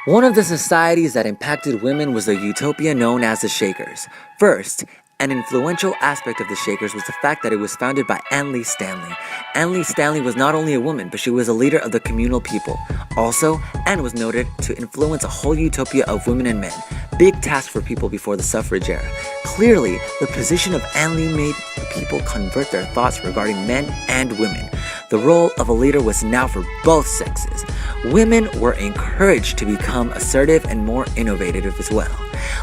One of the societies that impacted women was the utopia known as the Shakers. First, an influential aspect of the Shakers was the fact that it was founded by Anne Lee Stanley. Anne Lee Stanley was not only a woman, but she was a leader of the communal people. Also, Anne was noted to influence a whole utopia of women and men. Big task for people before the suffrage era. Clearly, the position of Anne Lee made the people convert their thoughts regarding men and women. The role of a leader was now for both sexes. Women were encouraged to become assertive and more innovative as well.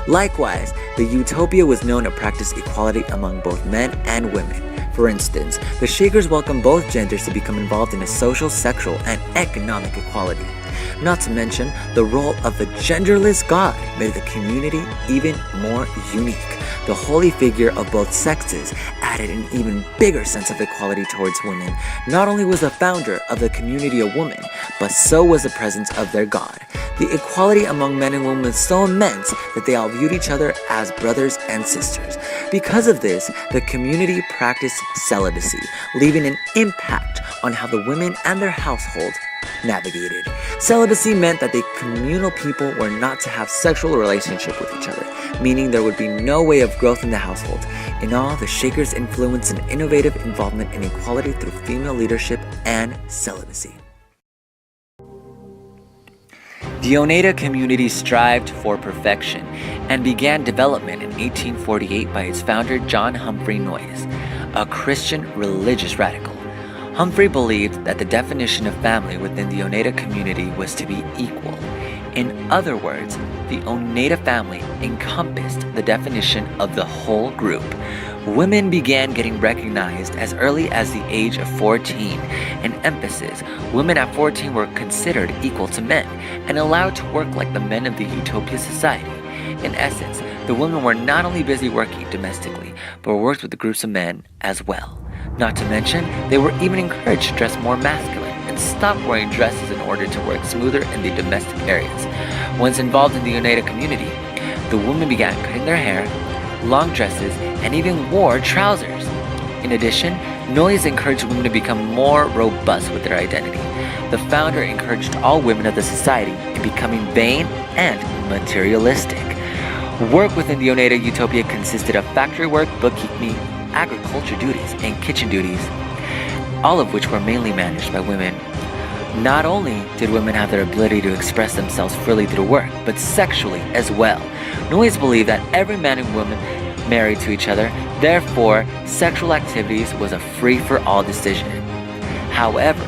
Likewise, the utopia was known to practice equality among both men and women. For instance, the Shakers welcomed both genders to become involved in a social, sexual, and economic equality. Not to mention, the role of the genderless God made the community even more unique. The holy figure of both sexes added an even bigger sense of equality towards women. Not only was the founder of the community a woman, but so was the presence of their God. The equality among men and women was so immense that they all viewed each other as brothers and sisters. Because of this, the community practiced celibacy, leaving an impact on how the women and their household navigated. Celibacy meant that the communal people were not to have sexual relationship with each other, meaning there would be no way of growth in the household. In all, the Shakers influenced an innovative involvement in equality through female leadership and celibacy. The Oneida community strived for perfection and began development in 1848 by its founder John Humphrey Noyes, a Christian religious radical. Humphrey believed that the definition of family within the Oneida community was to be equal. In other words, the Oneida family encompassed the definition of the whole group. Women began getting recognized as early as the age of 14. An emphasis, women at 14 were considered equal to men and allowed to work like the men of the Utopia society. In essence, the women were not only busy working domestically, but worked with groups of men as well. Not to mention, they were even encouraged to dress more masculine and stop wearing dresses in order to work smoother in the domestic areas. Once involved in the Oneida community, the women began cutting their hair, long dresses, and even wore trousers. In addition, Noyes encouraged women to become more robust with their identity. The founder encouraged all women of the society in becoming vain and materialistic. Work within the Oneida Utopia consisted of factory work, bookkeeping, agriculture duties, and kitchen duties, all of which were mainly managed by women. Not only did women have their ability to express themselves freely through work, but sexually as well. Noyes believed that every man and woman married to each other, therefore, sexual activities was a free-for-all decision. However,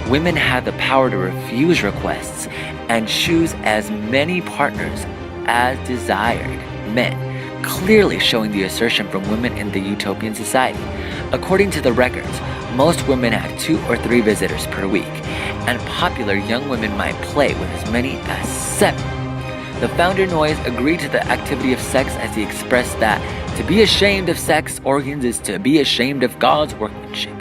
women had the power to refuse requests and choose as many partners as desired men, clearly showing the assertion from women in the utopian society. According to the records, most women had 2 or 3 visitors per week, and popular young women might play with as many as 7. The founder Noyes agreed to the activity of sex as he expressed that to be ashamed of sex organs is to be ashamed of God's workmanship.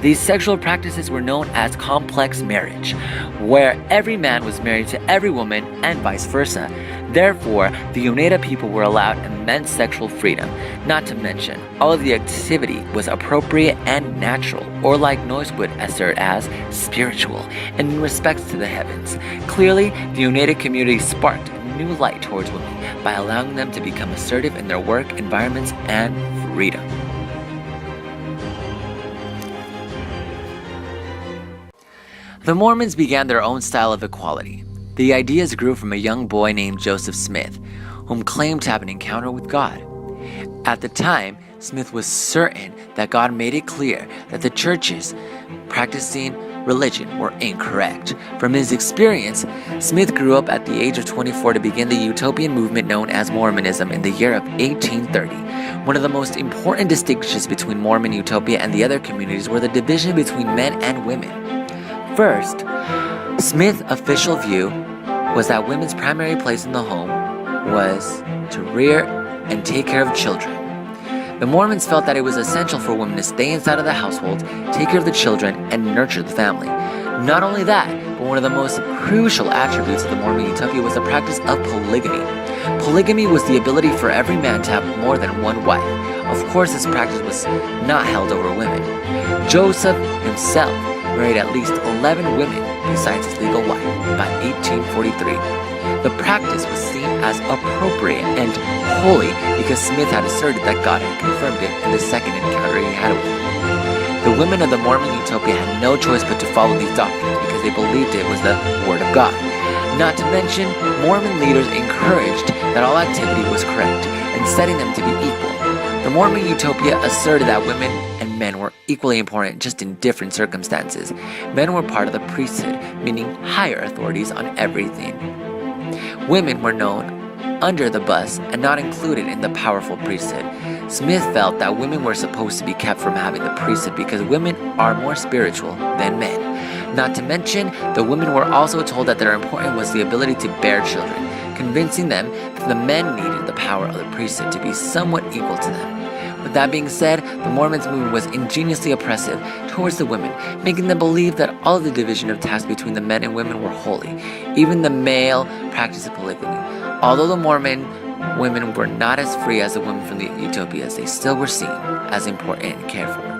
These sexual practices were known as complex marriage, where every man was married to every woman and vice versa. Therefore, the Oneida people were allowed immense sexual freedom. Not to mention, all of the activity was appropriate and natural, or like Noyes would assert as spiritual, and in respects to the heavens. Clearly, the Oneida community sparked new light towards women by allowing them to become assertive in their work environments and freedom. The Mormons began their own style of equality. The ideas grew from a young boy named Joseph Smith, whom claimed to have an encounter with God. At the time, Smith was certain that God made it clear that the churches practicing religion were incorrect. From his experience, Smith grew up at the age of 24 to begin the utopian movement known as Mormonism in the year of 1830. One of the most important distinctions between Mormon utopia and the other communities were the division between men and women. First, Smith's official view was that women's primary place in the home was to rear and take care of children. The Mormons felt that it was essential for women to stay inside of the household, take care of the children, and nurture the family. Not only that, but one of the most crucial attributes of the Mormon utopia was the practice of polygamy. Polygamy was the ability for every man to have more than one wife. Of course, this practice was not held over women. Joseph himself married at least 11 women besides his legal wife by 1843. The practice was seen as appropriate and holy because Smith had asserted that God had confirmed it in the second encounter he had with him. The women of the Mormon Utopia had no choice but to follow these doctrines because they believed it was the Word of God. Not to mention, Mormon leaders encouraged that all activity was correct and setting them to be equal. The Mormon Utopia asserted that women and men were equally important, just in different circumstances. Men were part of the priesthood, meaning higher authorities on everything. Women were known under the bus and not included in the powerful priesthood. Smith felt that women were supposed to be kept from having the priesthood because women are more spiritual than men. Not to mention, the women were also told that their important was the ability to bear children, convincing them that the men needed the power of the priesthood to be somewhat equal to them. With that being said, the Mormons movement was ingeniously oppressive towards the women, making them believe that all of the division of tasks between the men and women were holy. Even the male practice of polygamy. Although the Mormon women were not as free as the women from the Utopias, they still were seen as important and cared for.